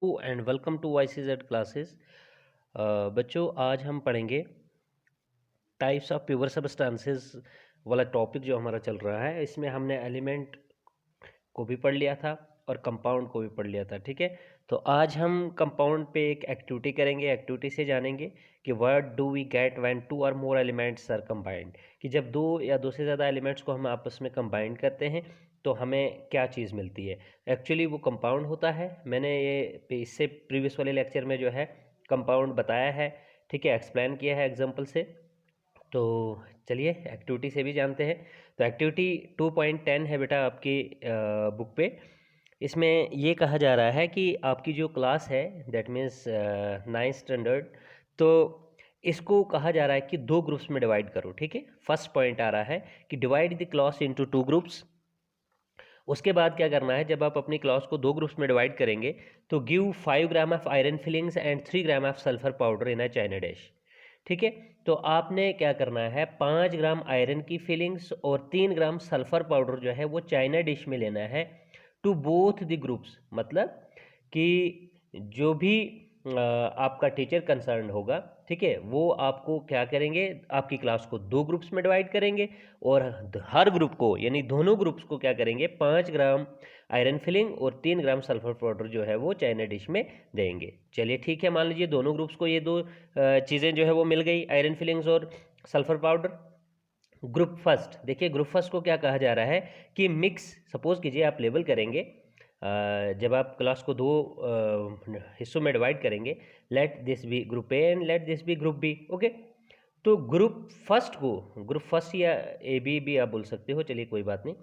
And welcome to YCZ classes. बच्चों, आज हम पढ़ेंगे टाइप्स ऑफ प्योर सब्सटेंसेस वाला टॉपिक जो हमारा चल रहा है। इसमें हमने एलिमेंट को भी पढ़ लिया था और कंपाउंड को भी पढ़ लिया था। ठीक है, तो आज हम कंपाउंड पे एक एक्टिविटी करेंगे। एक्टिविटी से जानेंगे कि what do we get when two और मोर एलिमेंट्स आर कंबाइंड, कि जब दो या दो से ज़्यादा एलिमेंट्स को हम आपस में कंबाइन करते हैं तो हमें क्या चीज़ मिलती है। एक्चुअली वो कंपाउंड होता है। मैंने ये इससे प्रीवियस वाले लेक्चर में जो है कंपाउंड बताया है, ठीक है, एक्सप्लेन किया है एग्जाम्पल से। तो चलिए एक्टिविटी से भी जानते हैं। तो एक्टिविटी 2.10 है बेटा आपकी बुक पे। इसमें ये कहा जा रहा है कि आपकी जो क्लास है, दैट मीन्स 9th स्टैंडर्ड, तो इसको कहा जा रहा है कि दो ग्रुप्स में डिवाइड करो। ठीक है, फर्स्ट पॉइंट आ रहा है कि divide the class into two groups. उसके बाद क्या करना है, जब आप अपनी क्लास को दो ग्रुप्स में डिवाइड करेंगे तो give 5 gram of iron filings and 3 gram of sulphur powder in a China dish. ठीक है, तो आपने क्या करना है, 5 ग्राम आयरन की फिलिंग्स और 3 ग्राम सल्फर पाउडर जो है वो चाइना डिश में लेना है टू बोथ द ग्रुप्स। मतलब कि जो भी आपका टीचर कंसर्न होगा, ठीक है, वो आपको क्या करेंगे, आपकी क्लास को दो ग्रुप्स में डिवाइड करेंगे और हर ग्रुप को यानी दोनों ग्रुप्स को क्या करेंगे, 5 ग्राम आयरन फिलिंग और 3 ग्राम सल्फर पाउडर जो है वो चाइना डिश में देंगे। चलिए ठीक है, मान लीजिए दोनों ग्रुप्स को ये दो चीज़ें जो है वो मिल गई, आयरन फिलिंग्स और सल्फर पाउडर। ग्रुप फर्स्ट, देखिए ग्रुप फर्स्ट को क्या कहा जा रहा है कि मिक्स, सपोज कीजिए आप लेबल करेंगे, जब आप क्लास को दो हिस्सों में डिवाइड करेंगे, let this be group A and let this be group B. Okay, तो ग्रुप फर्स्ट को, ग्रुप फर्स्ट या ए बी भी आप बोल सकते हो, चलिए कोई बात नहीं।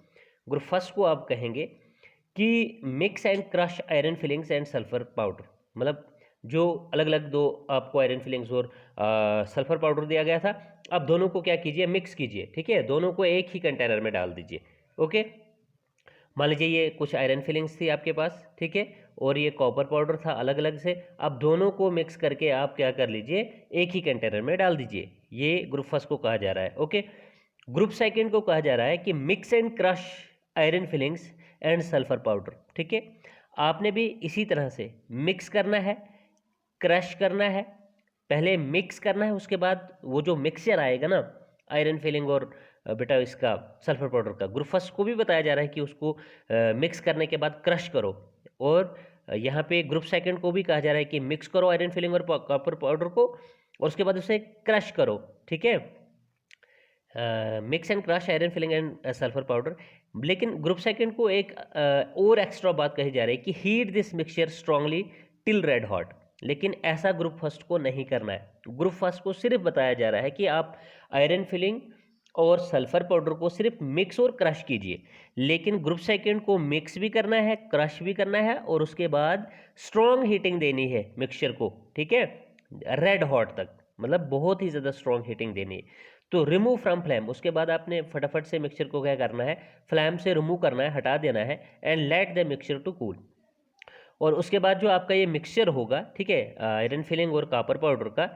ग्रुप फर्स्ट को आप कहेंगे कि mix and crush iron filings and sulphur powder. मतलब जो अलग अलग दो आपको आयरन फिलिंग्स और सल्फर पाउडर दिया गया था, आप दोनों को क्या कीजिए, मिक्स कीजिए। ठीक है, दोनों को एक ही कंटेनर में डाल दीजिए। ओके, मान लीजिए ये कुछ आयरन फिलिंग्स थी आपके पास, ठीक है, और ये कॉपर पाउडर था अलग अलग से। अब दोनों को मिक्स करके आप क्या कर लीजिए, एक ही कंटेनर में डाल दीजिए। ये ग्रुप फर्स्ट को कहा जा रहा है। ओके, ग्रुप सेकंड को कहा जा रहा है कि mix and crush iron filings and sulphur powder. ठीक है, आपने भी इसी तरह से मिक्स करना है, क्रश करना है, पहले मिक्स करना है, उसके बाद वो जो मिक्सचर आएगा ना आयरन फिलिंग और बेटा इसका सल्फर पाउडर का, ग्रुप फर्स्ट को भी बताया जा रहा है कि उसको मिक्स करने के बाद क्रश करो। और यहाँ पे ग्रुप सेकंड को भी कहा जा रहा है कि मिक्स करो आयरन फिलिंग और कॉपर पाउडर को और उसके बाद उसे क्रश करो। ठीक है, mix and crush iron filling and sulphur powder. लेकिन ग्रुप सेकंड को एक और एक्स्ट्रा बात कही जा रही है कि heat this mixture strongly till red hot. लेकिन ऐसा ग्रुप फर्स्ट को नहीं करना है। ग्रुप फर्स्ट को सिर्फ बताया जा रहा है कि आप आयरन फिलिंग और सल्फर पाउडर को सिर्फ मिक्स और क्रश कीजिए। लेकिन ग्रुप सेकंड को मिक्स भी करना है, क्रश भी करना है और उसके बाद स्ट्रॉन्ग हीटिंग देनी है मिक्सचर को। ठीक है, रेड हॉट तक, मतलब बहुत ही ज़्यादा स्ट्रॉन्ग हीटिंग देनी है। तो रिमूव फ्रॉम फ्लैम, उसके बाद आपने फटाफट से मिक्सचर को क्या करना है, फ्लैम से रिमूव करना है, हटा देना है, and let the mixture to cool. और उसके बाद जो आपका ये मिक्सचर होगा, ठीक है, आयरन फिलिंग और कॉपर पाउडर का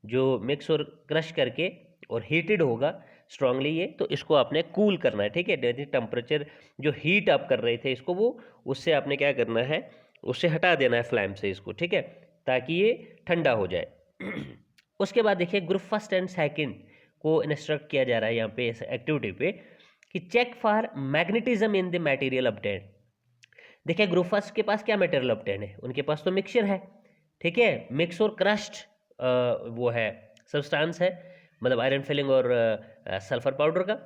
जो मिक्स और क्रश करके और हीटेड होगा स्ट्रांगली ये, तो इसको आपने कूल करना है। ठीक है, टेम्परेचर जो हीट आप कर रहे थे इसको, वो उससे आपने क्या करना है, उससे हटा देना है फ्लैम से इसको। ठीक है, ताकि ये ठंडा हो जाए। उसके बाद देखिए ग्रुप फर्स्ट एंड सेकंड को इंस्ट्रक्ट किया जा रहा है यहाँ पे इस एक्टिविटी पे कि check for magnetism in the material obtained. देखिए ग्रुप फर्स्ट के पास क्या मटेरियल ऑब्टेन है, उनके पास तो मिक्सचर है। ठीक है, मिक्स और क्रश्ड वो है, सब्सटेंस है, मतलब आयरन फिलिंग और सल्फर पाउडर का।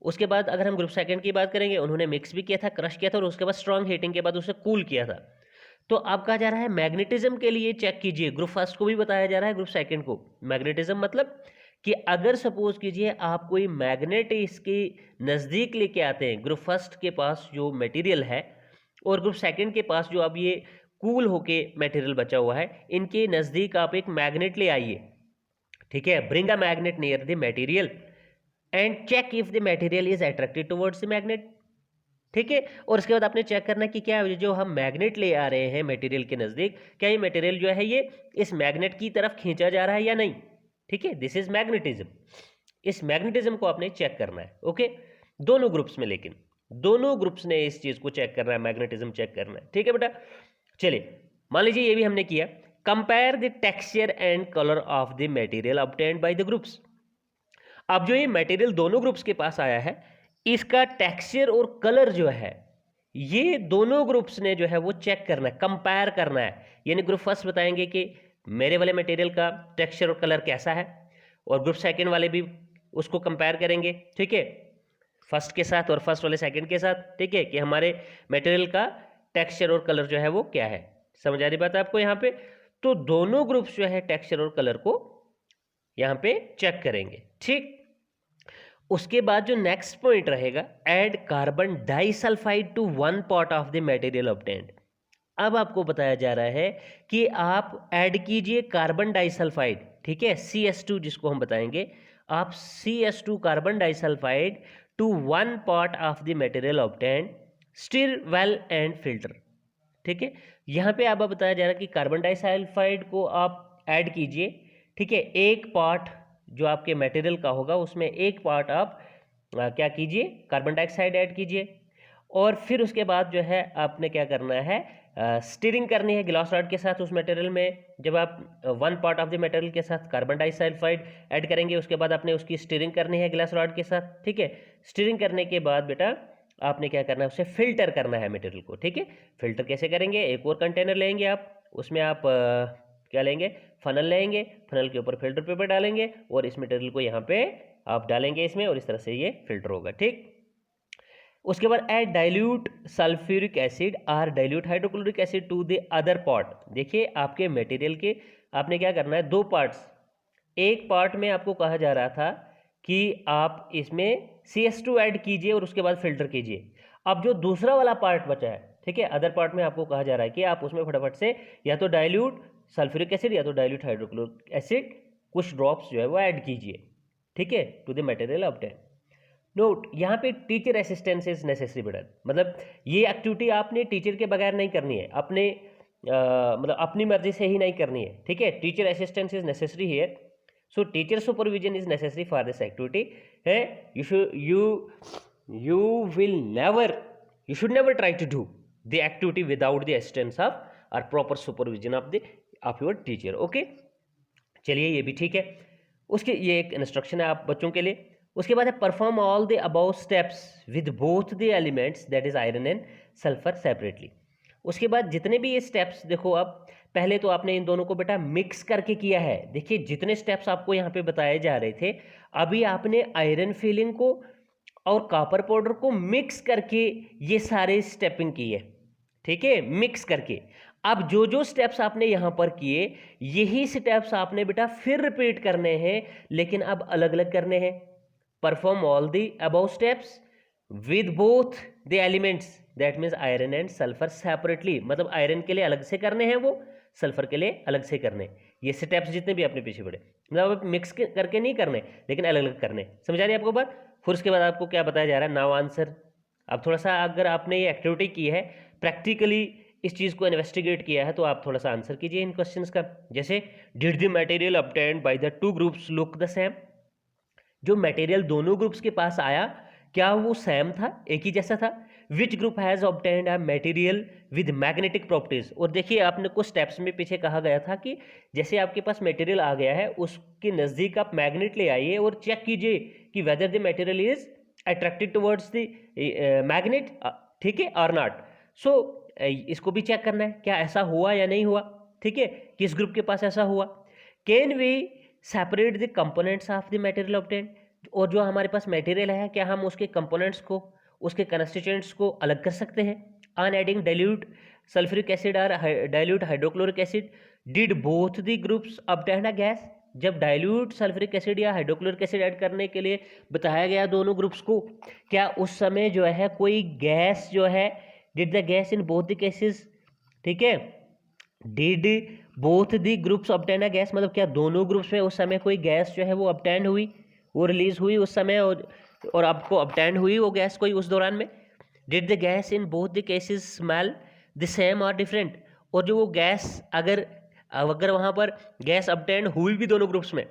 उसके बाद अगर हम ग्रुप सेकंड की बात करेंगे, उन्होंने मिक्स भी किया था, क्रश किया था और उसके बाद स्ट्रॉन्ग हीटिंग के बाद उसे कूल किया था। तो अब कहा जा रहा है मैग्नेटिज्म के लिए चेक कीजिए। ग्रुप फर्स्ट को भी बताया जा रहा है, ग्रुप सेकंड को। मैग्नेटिज्म मतलब कि अगर सपोज कीजिए आप कोई मैग्नेट इसके नज़दीक लेके आते हैं, ग्रुप फर्स्ट के पास जो मटेरियल है और ग्रुप सेकंड के पास जो अब ये कूल होके मटेरियल बचा हुआ है, इनके नज़दीक आप एक मैग्नेट ले आइए। ठीक है, bring a magnet near the material and check if the material is attracted towards the magnet. ठीक है, और उसके बाद आपने चेक करना कि क्या जो हम मैग्नेट ले आ रहे हैं मटेरियल के नज़दीक, क्या ये मटेरियल जो है ये इस मैग्नेट की तरफ खींचा जा रहा है या नहीं। ठीक है, दिस इज मैग्नेटिज्म। इस मैग्नेटिज्म को आपने चेक करना है। ओके, दोनों ग्रुप्स में, लेकिन दोनों ग्रुप्स ने इस चीज़ को चेक करना है, मैग्नेटिज्म चेक करना है। ठीक है बेटा, चलिए मान लीजिए ये भी हमने किया, compare the texture and colour of the material obtained by the groups. अब जो ये मटेरियल दोनों ग्रुप्स के पास आया है, इसका टेक्सचर और कलर जो है ये दोनों ग्रुप्स ने जो है वो चेक करना है, कंपेयर करना है। यानी ग्रुप फर्स्ट बताएंगे कि मेरे वाले मटेरियल का टेक्सचर और कलर कैसा है, और ग्रुप सेकंड वाले भी उसको कंपेयर करेंगे, ठीक है, फर्स्ट के साथ और फर्स्ट वाले सेकंड के साथ, ठीक है, कि हमारे मटेरियल का टेक्सचर और कलर जो है वो क्या है। समझ आ रही बात है आपको यहाँ पे? तो दोनों ग्रुप्स जो है टेक्सचर और कलर को यहाँ पे चेक करेंगे, ठीक। उसके बाद जो नेक्स्ट पॉइंट रहेगा, add carbon disulphide to 1 part of the material obtained. अब आपको बताया जा रहा है कि आप ऐड कीजिए कार्बन डाइसल्फाइड, ठीक है, CS2 जिसको हम बताएंगे, आप CS2 carbon disulphide to 1 part of the material obtained, stir well and filter, ठीक है। यहाँ पे आप बताया जा रहा है कि कार्बन डाइसल्फाइड को आप ऐड कीजिए, ठीक है, एक पार्ट जो आपके मटेरियल का होगा उसमें एक पार्ट आप क्या कीजिए, कार्बन डाइऑक्साइड ऐड कीजिए, और फिर उसके बाद जो है आपने क्या करना है, स्टीरिंग करनी है ग्लास रॉड के साथ उस मटेरियल में। जब आप 1 पार्ट ऑफ द मटेरियल के साथ कार्बन डाइसल्फाइड ऐड करेंगे, उसके बाद आपने उसकी स्टीरिंग करनी है ग्लास रॉड के साथ, ठीक है। स्टीरिंग करने के बाद बेटा आपने क्या करना है, उसे फिल्टर करना है मटेरियल को, ठीक है। फिल्टर कैसे करेंगे, एक और कंटेनर लेंगे आप, उसमें आप क्या लेंगे, फनल लेंगे, फनल के ऊपर फिल्टर पेपर डालेंगे और इस मटेरियल को यहाँ पे आप डालेंगे इसमें, और इस तरह से ये फिल्टर होगा, ठीक। उसके बाद ऐड डाइल्यूट सल्फ्यूरिक एसिड और dilute hydrochloric acid to the other part. देखिए आपके मटेरियल के आपने क्या करना है, 2 पार्ट्स, एक पार्ट में आपको कहा जा रहा था कि आप इसमें CS2 ऐड कीजिए और उसके बाद फिल्टर कीजिए। अब जो दूसरा वाला पार्ट बचा है, ठीक है, अदर पार्ट में आपको कहा जा रहा है कि आप उसमें फटाफट से या तो डाइल्यूट सल्फ्यूरिक एसिड या तो डाइल्यूट हाइड्रोक्लोरिक एसिड कुछ ड्रॉप्स जो है वो ऐड कीजिए, ठीक है, to the material obtained. Note, यहाँ पे टीचर असिस्टेंस इज नेसेसरी बेटा, मतलब ये एक्टिविटी आपने टीचर के बगैर नहीं करनी है, अपने मतलब अपनी मर्जी से ही नहीं करनी है, ठीक है। Teacher assistance is necessary here, so teacher supervision is necessary for this activity है। you will never, you should never try to do the activity without the assistance of or proper supervision of your teacher, okay। चलिए ये भी ठीक है, उसके ये एक instruction है आप बच्चों के लिए। उसके बाद है perform all the above steps with both the elements that is iron and sulphur separately. उसके बाद जितने भी ये स्टेप्स देखो, अब पहले तो आपने इन दोनों को बेटा मिक्स करके किया है। देखिए जितने स्टेप्स आपको यहाँ पे बताए जा रहे थे, अभी आपने आयरन फिलिंग को और कॉपर पाउडर को मिक्स करके ये सारे स्टेपिंग की है, ठीक है, मिक्स करके। अब जो जो स्टेप्स आपने यहाँ पर किए, यही स्टेप्स आपने बेटा फिर रिपीट करने हैं, लेकिन अब अलग अलग करने हैं। Perform all the above steps with both the elements, that means iron and sulphur separately, मतलब आयरन के लिए अलग से करने हैं वो, सल्फर के लिए अलग से करने। ये स्टेप्स जितने भी अपने पीछे पड़े, मतलब मिक्स करके नहीं करने, लेकिन अलग अलग करने। समझा रही है आपको बात? फिर उसके बाद आपको क्या बताया जा रहा है, नाउ आंसर। अब थोड़ा सा अगर आपने ये एक्टिविटी की है, प्रैक्टिकली इस चीज़ को इन्वेस्टिगेट किया है, तो आप थोड़ा सा आंसर कीजिए इन क्वेश्चंस का। जैसे did the material obtained by the 2 groups look the same. जो मटेरियल दोनों ग्रुप्स के पास आया, क्या वो सेम था, एक ही जैसा था? Which group has obtained a material with magnetic properties. और देखिए आपने कुछ स्टेप्स में पीछे कहा गया था कि जैसे आपके पास मटेरियल आ गया है, उसके नज़दीक आप मैग्नेट ले आइए और चेक कीजिए कि whether the material is attracted towards the magnet, ठीक है, और नॉट। सो इसको भी चेक करना है, क्या ऐसा हुआ या नहीं हुआ, ठीक है, किस ग्रुप के पास ऐसा हुआ। Can we separate the components of the material obtained. और जो हमारे पास मटेरियल है, क्या हम उसके कंपोनेंट्स को, उसके कंस्टिट्यूएंट्स को अलग कर सकते हैं। On adding dilute sulphuric acid और dilute hydrochloric acid, did both the groups obtain a gas. जब डाइल्यूट सल्फ्यूरिक एसिड या हाइड्रोक्लोरिक एसिड ऐड करने के लिए बताया गया दोनों ग्रुप्स को, क्या उस समय जो है कोई गैस जो है, did the gas in both the cases, ठीक है, did both the groups obtain a gas, मतलब क्या दोनों ग्रुप्स में उस समय कोई गैस जो है वो ऑब्टेन हुई, वो रिलीज हुई उस समय, और आपको ऑब्टेन हुई वो गैस कोई उस दौरान में। Did the gas in both the cases smell the same और डिफरेंट। और जो वो गैस अगर वहाँ पर गैस ऑब्टेन हुई भी दोनों ग्रुप्स में,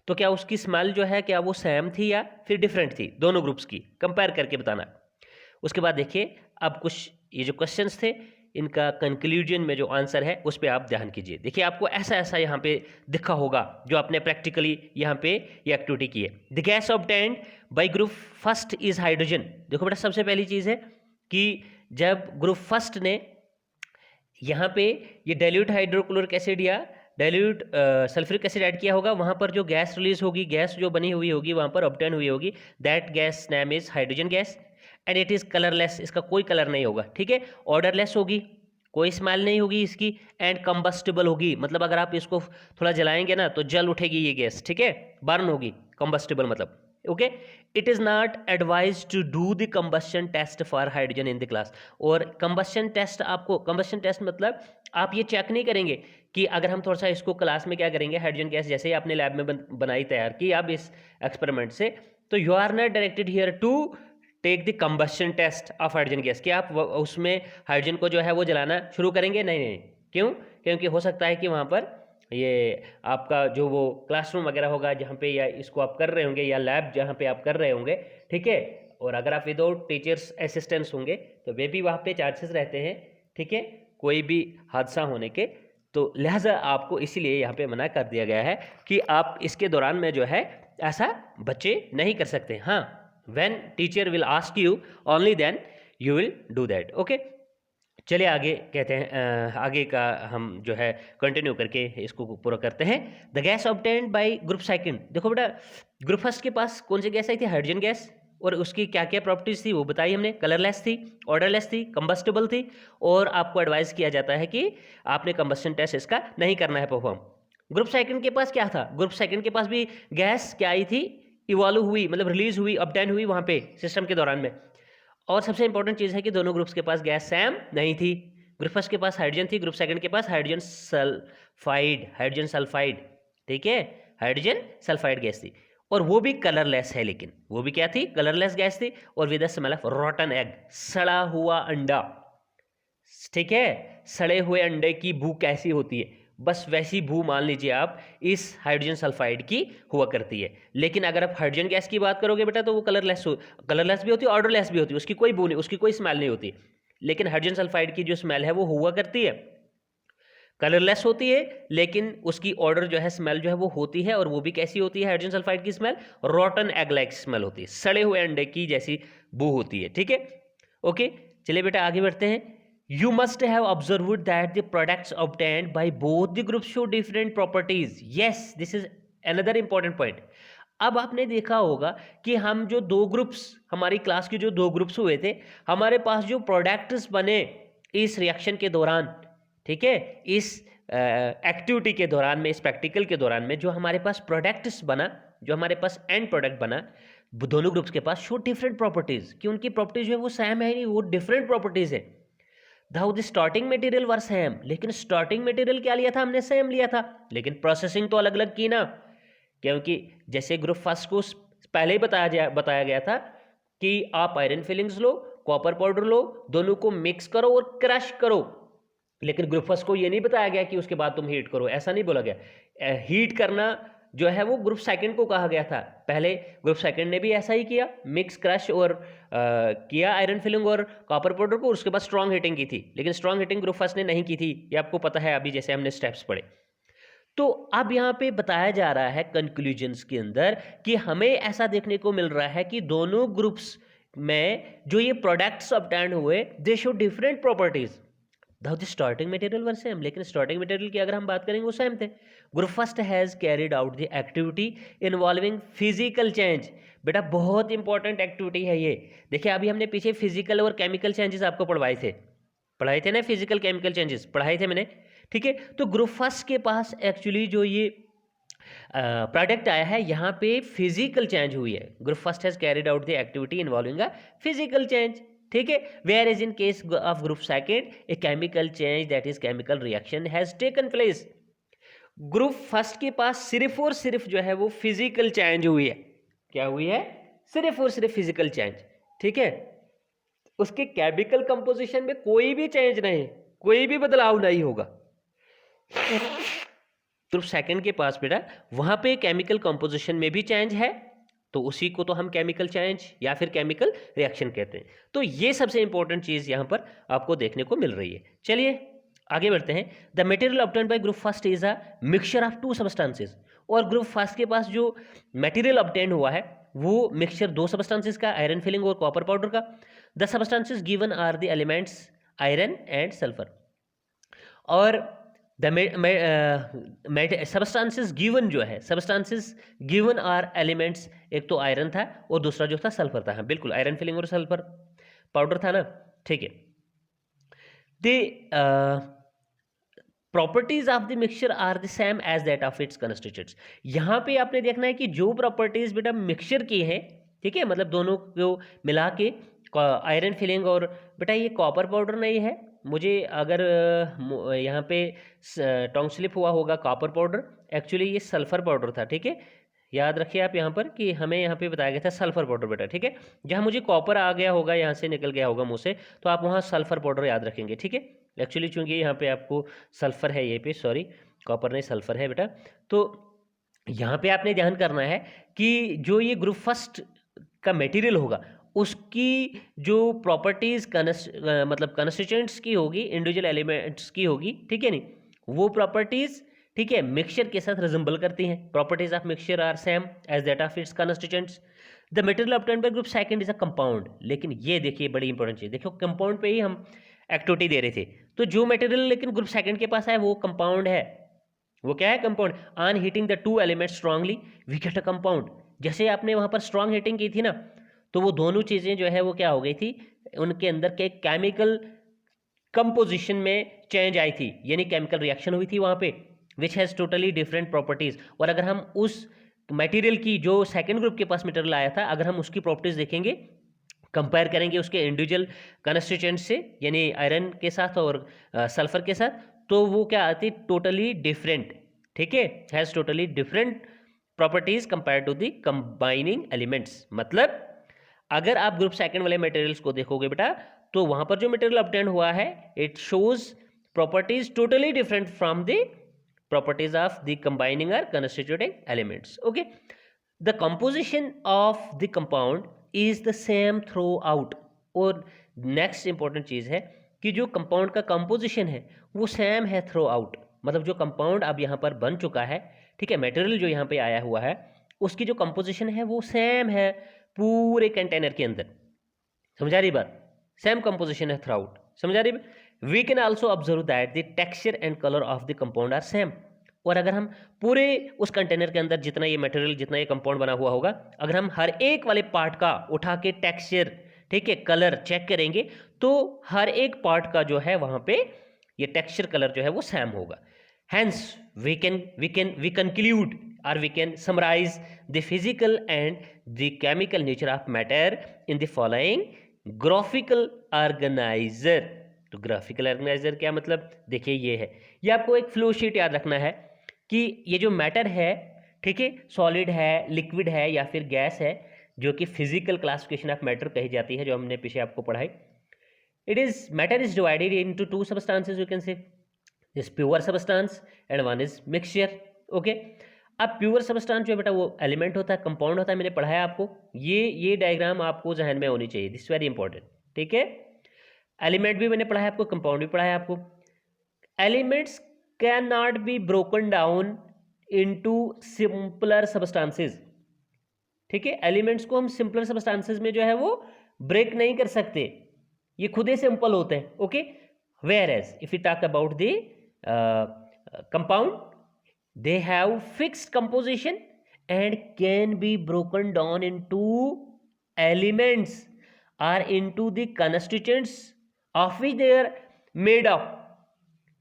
तो क्या उसकी स्मेल जो है क्या वो सेम थी या फिर डिफरेंट थी, दोनों ग्रुप्स की कंपेयर करके बताना। उसके बाद देखिए अब कुछ ये जो क्वेश्चंस थे, इनका कंक्लूजन में जो आंसर है उस पर आप ध्यान कीजिए। देखिए आपको ऐसा ऐसा यहाँ पे दिखा होगा जो आपने प्रैक्टिकली यहाँ पे ये एक्टिविटी की है। The gas obtained by group first is hydrogen. देखो बेटा सबसे पहली चीज़ है कि जब ग्रुप फर्स्ट ने यहाँ पे ये डाइल्यूट हाइड्रोक्लोरिक एसिड या डाइल्यूट सल्फ्यूरिक एसिड ऐड किया होगा, वहाँ पर जो गैस रिलीज होगी, गैस जो बनी हुई होगी वहाँ पर ऑब्टेन हुई होगी, that gas name is hydrogen gas and it is colourless. इसका कोई कलर नहीं होगा, ठीक है। ऑर्डरलेस होगी, कोई स्मेल नहीं होगी इसकी, एंड कंबस्टिबल होगी, मतलब अगर आप इसको थोड़ा जलाएंगे ना तो जल उठेगी ये गैस, ठीक है, बर्न होगी। कंबस्टिबल मतलब okay. It is not advise to do the combustion test for hydrogen in the class. और कंबस्शन टेस्ट आपको, कंबस्शन टेस्ट मतलब आप ये चेक नहीं करेंगे कि अगर हम थोड़ा सा इसको क्लास में क्या करेंगे, हाइड्रोजन गैस जैसे ही आपने लैब में बनाई तैयार की आप इस एक्सपेरिमेंट से, तो you are not directed here to take the combustion test of hydrogen gas, कि आप उसमें हाइड्रोजन को जो है वो जलाना शुरू करेंगे, नहीं नहीं। क्यों? क्योंकि हो सकता है कि वहाँ पर ये आपका जो वो क्लासरूम वगैरह होगा जहाँ पे या इसको आप कर रहे होंगे, या लैब जहाँ पे आप कर रहे होंगे, ठीक है, और अगर आप विदाउट टीचर्स असिस्टेंस होंगे तो वे भी वहाँ पे चांसेस रहते हैं, ठीक है, कोई भी हादसा होने के। तो लिहाजा आपको इसीलिए यहाँ पे मना कर दिया गया है कि आप इसके दौरान में जो है ऐसा बच्चे नहीं कर सकते। हाँ, when teacher will ask you only then you will do that, okay. चलिए आगे कहते हैं, आगे का हम जो है कंटिन्यू करके इसको पूरा करते हैं। The gas obtained by group second. देखो बेटा ग्रुप फर्स्ट के पास कौन सी गैस आई थी, हाइड्रोजन गैस, और उसकी क्या क्या प्रॉपर्टीज थी वो बताई हमने। कलरलेस थी, ऑर्डरलेस थी, कंबस्टिबल थी, और आपको एडवाइस किया जाता है कि आपने कंबस्शन टेस्ट इसका नहीं करना है परफॉर्म। ग्रुप सेकंड के पास क्या था, ग्रुप सेकंड के पास भी गैस क्या आई थी, इवॉल्व हुई, मतलब रिलीज हुई, ऑब्टेन हुई वहाँ पे सिस्टम के दौरान में। और सबसे इंपॉर्टेंट चीज़ है कि दोनों ग्रुप्स के पास गैस सेम नहीं थी। ग्रुप फर्स्ट के पास हाइड्रोजन थी, ग्रुप सेकंड के पास हाइड्रोजन सल्फाइड, हाइड्रोजन सल्फाइड, ठीक है, हाइड्रोजन सल्फाइड गैस थी, और वो भी कलरलेस है। लेकिन वो भी क्या थी, कलरलेस गैस थी, और with the smell of रॉटन egg, सड़ा हुआ अंडा, ठीक है। सड़े हुए अंडे की बू कैसी होती है, बस वैसी बू मान लीजिए आप इस हाइड्रोजन सल्फाइड की हुआ करती है। लेकिन अगर आप हाइड्रोजन गैस की बात करोगे बेटा तो वो कलरलेस भी होती है, ऑर्डरलेस भी होती है, उसकी कोई बू नहीं, उसकी कोई स्मेल नहीं होती। लेकिन हाइड्रोजन सल्फाइड की जो स्मेल है वो हुआ करती है, कलरलेस होती है, लेकिन उसकी ऑर्डर जो है, स्मेल जो है वो होती है, और वो भी कैसी होती है हाइड्रोजन सल्फाइड की स्मेल, रॉटन एग लाइक स्मेल होती है, सड़े हुए अंडे की जैसी बू होती है, ठीक है, ओके। चलिए बेटा आगे बढ़ते हैं। You must have observed that the products obtained by both the groups show different properties. Yes, this is another important point. अब आपने देखा होगा कि हम जो दो ग्रुप्स, हमारी क्लास के जो दो ग्रुप्स हुए थे, हमारे पास जो प्रोडक्ट्स बने इस रिएक्शन के दौरान, ठीक है, इस एक्टिविटी के दौरान में, इस प्रैक्टिकल के दौरान में जो हमारे पास प्रोडक्ट्स बना, जो हमारे पास एंड प्रोडक्ट बना, दोनों ग्रुप्स के पास शो डिफरेंट प्रॉपर्टीज, कि उनकी प्रॉपर्टीज जो है वो सेम है नहीं, वो डिफरेंट प्रॉपर्टीज है। Though the starting material were same, लेकिन स्टार्टिंग मटेरियल क्या लिया था हमने, सेम लिया था, लेकिन प्रोसेसिंग तो अलग अलग की ना। क्योंकि जैसे ग्रुप फर्स्ट को पहले ही बताया गया था कि आप आयरन फिलिंग्स लो, कॉपर पाउडर लो, दोनों को मिक्स करो और क्रश करो। लेकिन ग्रुप फर्स्ट को ये नहीं बताया गया कि उसके बाद तुम हीट करो, ऐसा नहीं बोला गया। हीट करना जो है वो ग्रुप सेकंड को कहा गया था। पहले ग्रुप सेकंड ने भी ऐसा ही किया, मिक्स क्रश और किया आयरन फिलिंग और कॉपर पाउडर को, उसके बाद स्ट्रॉन्ग हीटिंग की थी। लेकिन स्ट्रॉन्ग हीटिंग ग्रुप फर्स्ट ने नहीं की थी, ये आपको पता है अभी जैसे हमने स्टेप्स पढ़े। तो अब यहाँ पे बताया जा रहा है कंक्लूजन्स के अंदर कि हमें ऐसा देखने को मिल रहा है कि दोनों ग्रुप्स में जो ये प्रोडक्ट्स ऑब्टेन हुए दे show different properties. The starting material were same, लेकिन स्टार्टिंग मटेरियल की अगर हम बात करेंगे वो सेम थे। Group first has carried out the activity involving physical change. बेटा बहुत इंपॉर्टेंट एक्टिविटी है ये। देखिए अभी हमने पीछे फिजिकल और केमिकल चेंजेस आपको पढ़ाए थे ना, फिजिकल केमिकल चेंजेस पढ़ाए थे मैंने, ठीक है। तो ग्रुप फर्स्ट के पास एक्चुअली जो ये प्रोडक्ट आया है यहाँ पे फिजिकल चेंज हुई है। Group first has carried out the activity involving a physical change, ठीक है। Where is in case of group second a chemical change, that is chemical reaction has taken place. Group first के पास सिर्फ और सिर्फ जो है वो फिजिकल चेंज हुई है। क्या हुई है? सिर्फ और सिर्फ फिजिकल चेंज, ठीक है। उसके केमिकल कंपोजिशन में कोई भी चेंज नहीं, कोई भी बदलाव नहीं होगा। ग्रुप सेकंड के पास बेटा वहां पे केमिकल कंपोजिशन में भी चेंज है तो उसी को तो हम केमिकल चेंज या फिर केमिकल रिएक्शन कहते हैं। तो ये सबसे इंपॉर्टेंट चीज़ यहाँ पर आपको देखने को मिल रही है। चलिए आगे बढ़ते हैं। The material obtained by group first is a mixture of two substances. और ग्रुप फर्स्ट के पास जो मटेरियल ऑब्टेन्ड हुआ है वो मिक्सचर दो सब्सटेंसेज का, आयरन फिलिंग और कॉपर पाउडर का। The substances given are the elements iron and sulphur. और द सब्सटेंसेज गिवन जो है, सब्सटेंसेज गिवन आर एलिमेंट्स, एक तो आयरन था और दूसरा जो था सल्फर था। हाँ बिल्कुल, आयरन फिलिंग और सल्फर पाउडर था ना, ठीक है। The properties of the mixture are the same as that of its constituents. यहाँ पे आपने देखना है कि जो प्रॉपर्टीज बेटा मिक्सचर की है, ठीक है, मतलब दोनों को मिला के आयरन फिलिंग और बेटा ये कॉपर पाउडर नहीं है, मुझे अगर यहाँ पे टोंग स्लिप हुआ होगा कॉपर पाउडर, एक्चुअली ये सल्फर पाउडर था, ठीक है। याद रखिए आप यहाँ पर कि हमें यहाँ पे बताया गया था सल्फर पाउडर बेटा, ठीक है। जहाँ मुझे कॉपर आ गया होगा, यहाँ से निकल गया होगा मुँह से, तो आप वहाँ सल्फर पाउडर याद रखेंगे, ठीक है। एक्चुअली चूंकि यहाँ पे आपको सल्फर है, ये पे सॉरी कॉपर नहीं सल्फर है बेटा, तो यहाँ पे आपने ध्यान करना है कि जो ये ग्रुप फर्स्ट का मटेरियल होगा उसकी जो प्रॉपर्टीज मतलब कंस्टिट्यूएंट्स की होगी, इंडिविजुअल एलिमेंट्स की होगी, ठीक है नहीं, वो प्रॉपर्टीज, ठीक है, मिक्सचर के साथ रिजेंबल करती हैं। Properties of mixture are same as that of its constituents. The material obtained by group second is a compound. लेकिन ये देखिए बड़ी इंपॉर्टेंट चीज, देखो कंपाउंड पे ही हम एक्टिविटी दे रहे थे, तो जो मटेरियल लेकिन ग्रुप सेकंड के पास है वो कंपाउंड है। वो क्या है? Compound. On heating the two elements strongly we get a compound. जैसे आपने वहां पर स्ट्रांग हीटिंग की थी ना, तो वो दोनों चीजें जो है वो क्या हो गई थी, उनके अंदर के केमिकल कंपोजिशन में चेंज आई थी, यानी केमिकल रिएक्शन हुई थी वहां पे, which has totally different properties. और अगर हम उस मटेरियल की जो सेकंड ग्रुप के पास मटेरियल आया था, अगर हम उसकी प्रॉपर्टीज देखेंगे, कंपेयर करेंगे उसके इंडिविजुअल कंस्टिट्यूएंट से, यानी आयरन के साथ और सल्फर के साथ, तो वो क्या आती, टोटली डिफरेंट, ठीक है, has totally different properties compare to the combining elements. मतलब अगर आप ग्रुप सेकंड वाले मटेरियल्स को देखोगे बेटा, तो वहां पर जो मटेरियल ऑब्टेन हुआ है, it shows properties totally different from the properties of the combining और constituting elements. Okay, the composition of the compound is the same throughout. और नेक्स्ट इंपॉर्टेंट चीज है कि जो कंपाउंड का कंपोजिशन है वो सेम है थ्रू आउट। मतलब जो कंपाउंड अब यहाँ पर बन चुका है, ठीक है, मटेरियल जो यहाँ पे आया हुआ है, उसकी जो कंपोजिशन है वो सेम है पूरे कंटेनर के अंदर। समझा रही बात? सेम कंपोजिशन है थ्रू आउट, समझा रही? We can also observe that the texture and colour of the compound are same. और अगर हम पूरे उस कंटेनर के अंदर जितना ये मटेरियल, जितना ये कंपाउंड बना हुआ होगा, अगर हम हर एक वाले पार्ट का उठा के टेक्सचर, ठीक है, कलर चेक करेंगे, तो हर एक पार्ट का जो है वहां पे ये टेक्सचर कलर जो है वो सेम होगा। Hence, we conclude or we can summarize the physical and the chemical nature of matter in the following graphical organizer। तो ग्राफिकल ऑर्गेनाइजर क्या मतलब? देखिए ये है, ये आपको एक फ्लो शीट याद रखना है कि ये जो मैटर है, ठीक है, सॉलिड है, लिक्विड है या फिर गैस है, जो कि फिजिकल क्लासिफिकेशन ऑफ मैटर कही जाती है, जो हमने पीछे आपको पढ़ाई। It is matter is divided into two substances, you can से is pure substance and one is mixture. Okay, अब प्योर सब्सटेंस जो है बेटा वो एलिमेंट होता है, कंपाउंड होता है, मैंने पढ़ाया आपको, ये डायग्राम आपको जहन में होनी चाहिए, दिस वेरी इंपॉर्टेंट, ठीक है। एलिमेंट भी मैंने पढ़ाया आपको, कंपाउंड भी पढ़ाया आपको। Elements can not be broken down into simpler substances, ठीक है। एलिमेंट्स को हम सिंपलर सब्सटेंसेस में जो है वो ब्रेक नहीं कर सकते, ये खुद ही सिंपल होते हैं। Okay, whereas if you talk about the compound, they have fixed composition and can be broken down into elements or into the constituents of which they are made up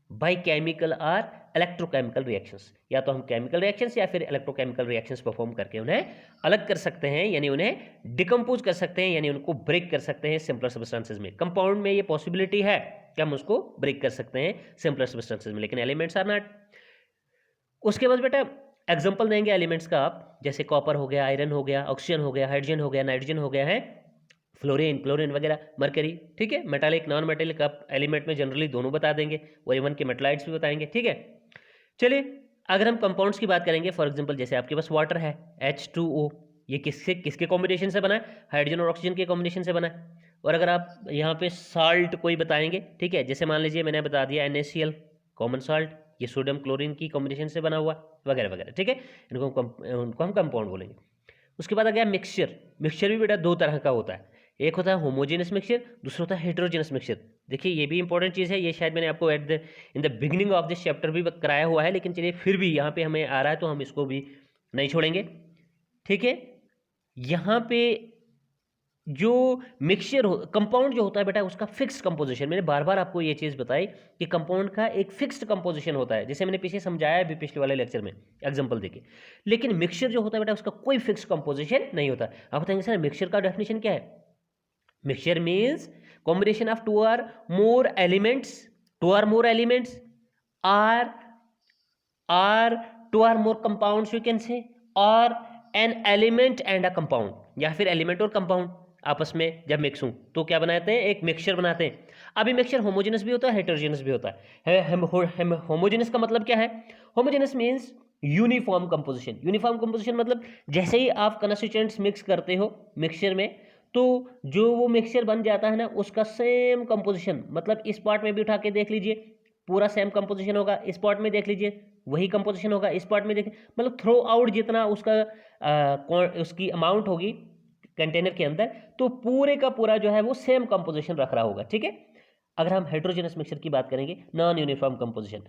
by chemical or electrochemical reactions। या तो हम chemical reactions या फिर electrochemical reactions perform करके उन्हें अलग कर सकते हैं, यानी उन्हें डिकम्पोज कर सकते हैं, यानी उनको ब्रेक कर सकते हैं सिंपलर सब्सटेंसेज में। कंपाउंड में ये पॉसिबिलिटी है कि हम उसको ब्रेक कर सकते हैं सिंपलर सब्सटेंसेज में, लेकिन एलिमेंट्स आर नॉट। उसके बाद बेटा एग्जांपल देंगे एलिमेंट्स का आप, जैसे कॉपर हो गया, आयरन हो गया, ऑक्सीजन हो गया, हाइड्रोजन हो गया, नाइट्रोजन हो गया है, फ्लोरीन, क्लोरीन वगैरह, मरकरी, ठीक है। मेटालिक, नॉन मेटालिक आप एलिमेंट में जनरली दोनों बता देंगे, और इवन के मेटलाइट्स भी बताएंगे, ठीक है। चलिए अगर हम कंपाउंड्स की बात करेंगे, फॉर एग्जांपल जैसे आपके पास वाटर है H2O, ये किसके किसके कॉम्बिनेशन से बना है, हाइड्रोजन और ऑक्सीजन के कॉम्बिनेशन से बना है। और अगर आप यहाँ पे साल्ट कोई बताएंगे, ठीक है, जैसे मान लीजिए मैंने बता दिया NaCl कॉमन साल्ट, ये सोडियम क्लोरीन की कॉम्बिनेशन से बना हुआ वगैरह वगैरह, ठीक है, उनको हम कंपाउंड बोलेंगे। उसके बाद आ गया मिक्सचर। मिक्सचर भी बेटा दो तरह का होता है, एक होता है होमोजेनस मिक्सचर, दूसरा होता है हेटेरोजेनस मिक्सचर। देखिए ये भी इंपॉर्टेंट चीज़ है, ये शायद मैंने आपको in the beginning of this chapter भी कराया हुआ है, लेकिन चलिए फिर भी यहाँ पे हमें आ रहा है तो हम इसको भी नहीं छोड़ेंगे, ठीक है। यहाँ पे जो मिक्सचर कंपाउंड जो होता है बेटा, उसका फिक्स्ड कंपोजिशन, मैंने बार बार आपको ये चीज़ बताई कि कंपाउंड का एक फिक्स्ड कंपोजिशन होता है, जैसे मैंने पीछे समझाया भी पिछले वाले लेक्चर में एग्जांपल देके। लेकिन मिक्सचर जो होता है बेटा, उसका कोई फिक्स कंपोजिशन नहीं होता। आप बताएंगे सर मिक्सचर का डेफिनेशन क्या है? Mixture means combination of two or more elements or two or more compounds you can say, और an element and a compound, या फिर एलिमेंट और कंपाउंड आपस में जब मिक्स हों तो क्या बनाते हैं, एक मिक्सचर बनाते हैं। अभी मिक्सचर होमोजेनस भी होता है, हेटेरोजेनस भी होता है। होमोजेनस का मतलब क्या है? Homogeneous means uniform composition. Uniform composition मतलब जैसे ही आप कंस्टिट्यूएंट्स मिक्स करते हो मिक्सचर में, तो जो वो मिक्सचर बन जाता है ना, उसका सेम कंपोजिशन, मतलब इस पार्ट में भी उठा के देख लीजिए पूरा सेम कंपोजिशन होगा, इस पार्ट में देख लीजिए वही कंपोजिशन होगा, इस पार्ट में देखें, मतलब थ्रू आउट जितना उसका उसकी अमाउंट होगी कंटेनर के अंदर, तो पूरे का पूरा जो है वो सेम कंपोजिशन रख रहा होगा, ठीक है। अगर हम हेटेरोजेनस मिक्सचर की बात करेंगे, non uniform composition,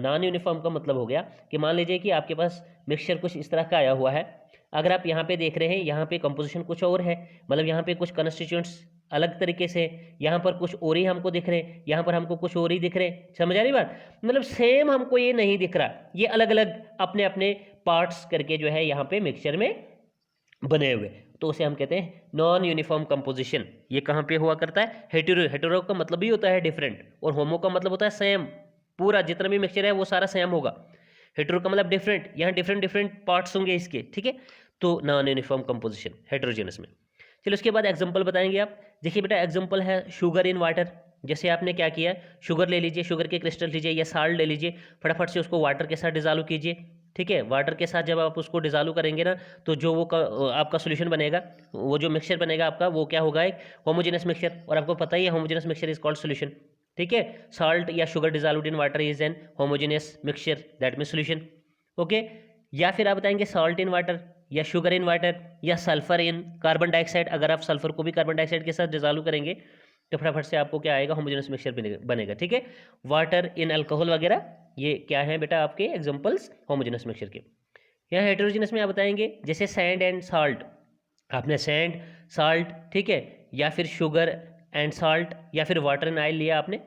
non uniform का मतलब हो गया कि मान लीजिए कि आपके पास मिक्सचर कुछ इस तरह का आया हुआ है, अगर आप यहाँ पे देख रहे हैं, यहाँ पे कंपोजिशन कुछ और है, मतलब यहाँ पे कुछ कंस्टिट्यूएंट्स अलग तरीके से, यहाँ पर कुछ और ही हमको दिख रहे हैं, यहाँ पर हमको कुछ और ही दिख रहे हैं, समझ आ रही बात? मतलब सेम हमको ये नहीं दिख रहा, ये अलग अलग अपने अपने पार्ट्स करके जो है यहाँ पे मिक्सचर में बने हुए, तो उसे हम कहते हैं नॉन यूनिफॉर्म कंपोजिशन। ये कहाँ पे हुआ करता है? हेटेरो। हेटेरो का मतलब भी होता है डिफरेंट, और होमो का मतलब होता है सेम, पूरा जितना भी मिक्सचर है वो सारा सेम होगा। हेटेरो का मतलब डिफरेंट, यहाँ डिफरेंट डिफरेंट पार्ट्स होंगे इसके, ठीक है, तो नॉन यूनिफॉर्म कंपोजिशन हेटेरोजेनस में। चलो उसके बाद एग्जांपल बताएंगे आप। देखिए बेटा एग्जांपल है शुगर इन वाटर। जैसे आपने क्या किया, शुगर ले लीजिए, शुगर के क्रिस्टल लीजिए या साल्ट ले लीजिए, फटाफट से उसको वाटर के साथ डिजॉल्व कीजिए, ठीक है। वाटर के साथ जब आप उसको डिजॉल्व करेंगे ना, तो जो वो आपका सोल्यूशन बनेगा, वो जो मिक्सचर बनेगा आपका, वो क्या होगा? एक होमोजेनस मिक्सचर। और आपको पता ही है homogeneous mixture is called solution, ठीक है। साल्ट या sugar dissolved in water is an homogeneous mixture, that mean solution, okay. या फिर आप बताएंगे सॉल्ट इन वाटर या शुगर इन वाटर या सल्फर इन कार्बन डाइऑक्साइड। अगर आप सल्फर को भी कार्बन डाइऑक्साइड के साथ डिजॉल्व करेंगे तो फटाफट से आपको क्या आएगा? होमोजेनस मिक्सचर बनेगा, ठीक है। वाटर इन अल्कोहल वगैरह, ये क्या है बेटा आपके एग्जांपल्स होमोजेनस मिक्सचर के। यहाँ हेटेरोजेनस में आप बताएंगे जैसे सैंड एंड साल्ट, आपने सैंड साल्ट, ठीक है, या फिर शुगर एंड साल्ट या फिर वाटर एंड ऑयल लिया आपने,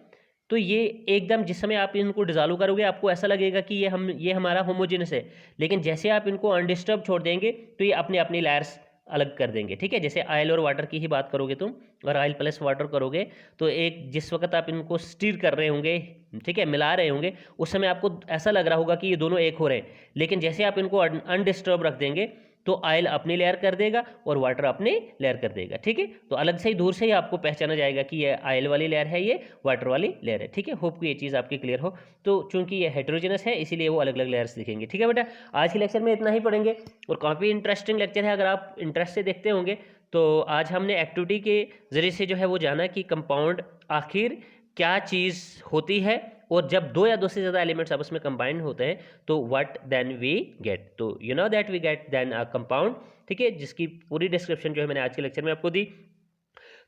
तो ये एकदम जिस समय आप इनको डिजॉल्व करोगे आपको ऐसा लगेगा कि ये हमारा होमोजेनस है, लेकिन जैसे आप इनको अनडिस्टर्ब छोड़ देंगे तो ये अपने अपनी लेयर्स अलग कर देंगे, ठीक है। जैसे ऑयल और वाटर की ही बात करोगे तुम, और ऑयल प्लस वाटर करोगे, तो एक जिस वक्त आप इनको स्टीर कर रहे होंगे, ठीक है, मिला रहे होंगे, उस समय आपको ऐसा लग रहा होगा कि ये दोनों एक हो रहे हैं, लेकिन जैसे आप इनको अनडिस्टर्ब रख देंगे तो ऑयल अपनी लेयर कर देगा और वाटर अपनी लेयर कर देगा, ठीक है। तो अलग से ही दूर से ही आपको पहचाना जाएगा कि ये ऑयल वाली लेयर है, ये वाटर वाली लेयर है, ठीक है। होप कि ये चीज़ आपकी क्लियर हो। तो चूंकि ये हेटेरोजेनस है इसीलिए वो अलग अलग लेयर्स दिखेंगे, ठीक है बेटा। आज के लेक्चर में इतना ही पढ़ेंगे, और काफ़ी इंटरेस्टिंग लेक्चर है, अगर आप इंटरेस्ट से देखते होंगे तो। आज हमने एक्टिविटी के ज़रिए से जो है वो जाना कि कंपाउंड आखिर क्या चीज़ होती है, और जब दो या दो से ज़्यादा एलिमेंट्स आपस में कंबाइन होते हैं तो व्हाट देन वी गेट, तो you know that we get then a compound, ठीक है, जिसकी पूरी डिस्क्रिप्शन जो है मैंने आज के लेक्चर में आपको दी।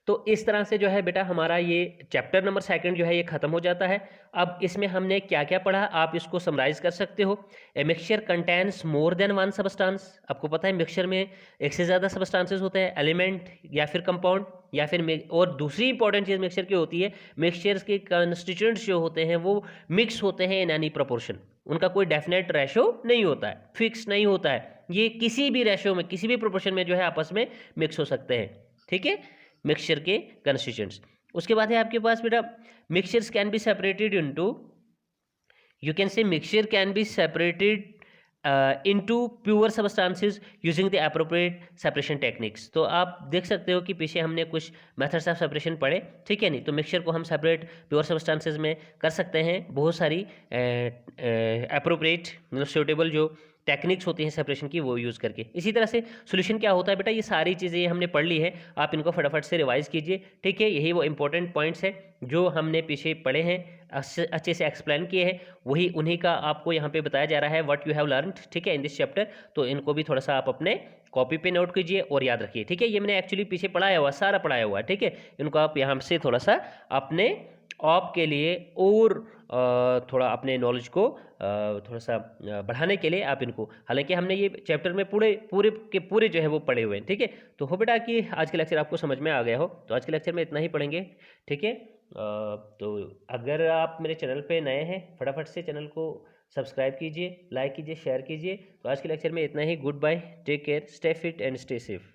तो इस तरह से जो है बेटा हमारा ये चैप्टर नंबर 2 जो है ये खत्म हो जाता है। अब इसमें हमने क्या क्या पढ़ा आप इसको समराइज कर सकते हो। A mixture contains more than one substance. आपको पता है मिक्सचर में एक से ज़्यादा सबस्टांसेस होते हैं, एलिमेंट या फिर कंपाउंड या फिर और दूसरी इंपॉर्टेंट चीज़ मिक्सचर की होती है, मिक्सचर्स के कंस्टिट्यूएंट्स जो होते हैं वो मिक्स होते हैं इन एनी प्रोपोर्शन। उनका कोई डेफिनेट रेशो नहीं होता है, फिक्स नहीं होता है, ये किसी भी रेशो में किसी भी प्रोपोर्शन में जो है आपस में मिक्स हो सकते हैं, ठीक है, मिक्सचर के कंस्टिट्यूएंट्स। उसके बाद है आपके पास बेटा mixtures can be separated into, you can से mixture can be separated into pure substances using the appropriate separation techniques. तो आप देख सकते हो कि पीछे हमने कुछ मेथड्स ऑफ सेपरेशन पढ़े, ठीक है नहीं, तो मिक्सचर को हम सेपरेट प्योर सबस्टांसेस में कर सकते हैं बहुत सारी एप्रोप्रिएट मतलब सूटेबल जो टेक्निक्स होती हैं सेपरेशन की, वो यूज़ करके। इसी तरह से सॉल्यूशन क्या होता है बेटा, ये सारी चीज़ें हमने पढ़ ली है, आप इनको फटाफट से रिवाइज कीजिए, ठीक है। यही वो इंपॉर्टेंट पॉइंट्स हैं जो हमने पीछे पढ़े हैं, अच्छे से एक्सप्लेन किए हैं, वही उन्हीं का आपको यहाँ पे बताया जा रहा है, व्हाट यू हैव लर्नड, ठीक है, इन दिस चैप्टर। तो इनको भी थोड़ा सा आप अपने कॉपी पे नोट कीजिए और याद रखिए, ठीक है। ये मैंने एक्चुअली पीछे पढ़ाया हुआ, सारा पढ़ाया हुआ है, ठीक है। इनको आप यहाँ से थोड़ा सा अपने आप के लिए और थोड़ा अपने नॉलेज को थोड़ा सा बढ़ाने के लिए आप इनको, हालांकि हमने ये चैप्टर में पूरे पूरे के पूरे जो है वो पढ़े हुए हैं, ठीक है। तो हो बेटा कि आज का लेक्चर आपको समझ में आ गया हो, तो आज के लेक्चर में इतना ही पढ़ेंगे, ठीक है। तो अगर आप मेरे चैनल पे नए हैं, फटाफट से चैनल को सब्सक्राइब कीजिए, लाइक कीजिए, शेयर कीजिए। तो आज के लेक्चर में इतना ही। Good bye, take care, stay fit and stay safe.